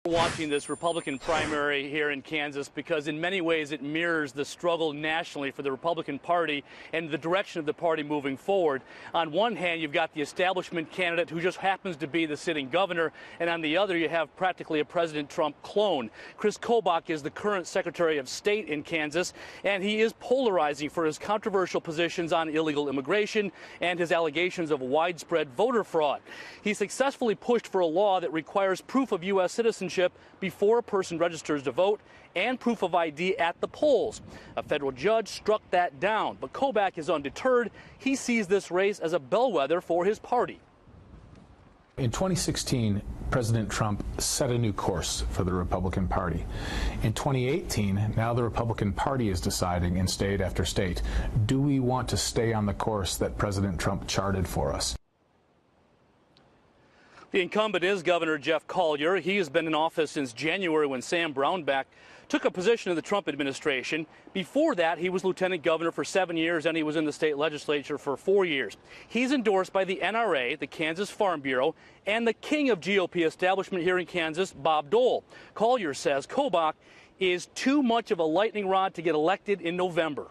Watching this Republican primary here in Kansas because in many ways it mirrors the struggle nationally for the Republican Party and the direction of the party moving forward. On one hand, you've got the establishment candidate who just happens to be the sitting governor, and on the other you have practically a President Trump clone. Kris Kobach is the current Secretary of State in Kansas, and he is polarizing for his controversial positions on illegal immigration and his allegations of widespread voter fraud. He successfully pushed for a law that requires proof of U.S. citizenship before a person registers to vote and proof of ID at the polls. A federal judge struck that down, but Kobach is undeterred. He sees this race as a bellwether for his party. In 2016, President Trump set a new course for the Republican Party. In 2018, now the Republican Party is deciding in state after state, do we want to stay on the course that President Trump charted for us? The incumbent is Governor Jeff Colyer. He has been in office since January when Sam Brownback took a position in the Trump administration. Before that, he was lieutenant governor for 7 years, and he was in the state legislature for 4 years. He's endorsed by the NRA, the Kansas Farm Bureau, and the king of GOP establishment here in Kansas, Bob Dole. Colyer says Kobach is too much of a lightning rod to get elected in November.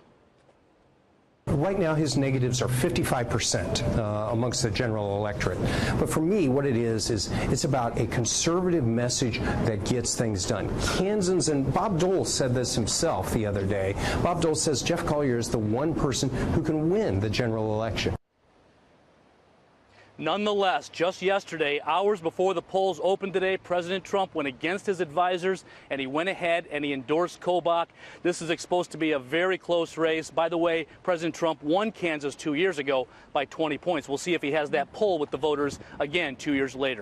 Right now, his negatives are 55% amongst the general electorate. But for me, what it is it's about a conservative message that gets things done. Kansans, and Bob Dole said this himself the other day, Bob Dole says Jeff Colyer is the one person who can win the general election. Nonetheless, just yesterday, hours before the polls opened today, President Trump went against his advisors, and he went ahead and he endorsed Kobach. This is supposed to be a very close race. By the way, President Trump won Kansas 2 years ago by 20 points. We'll see if he has that pull with the voters again 2 years later.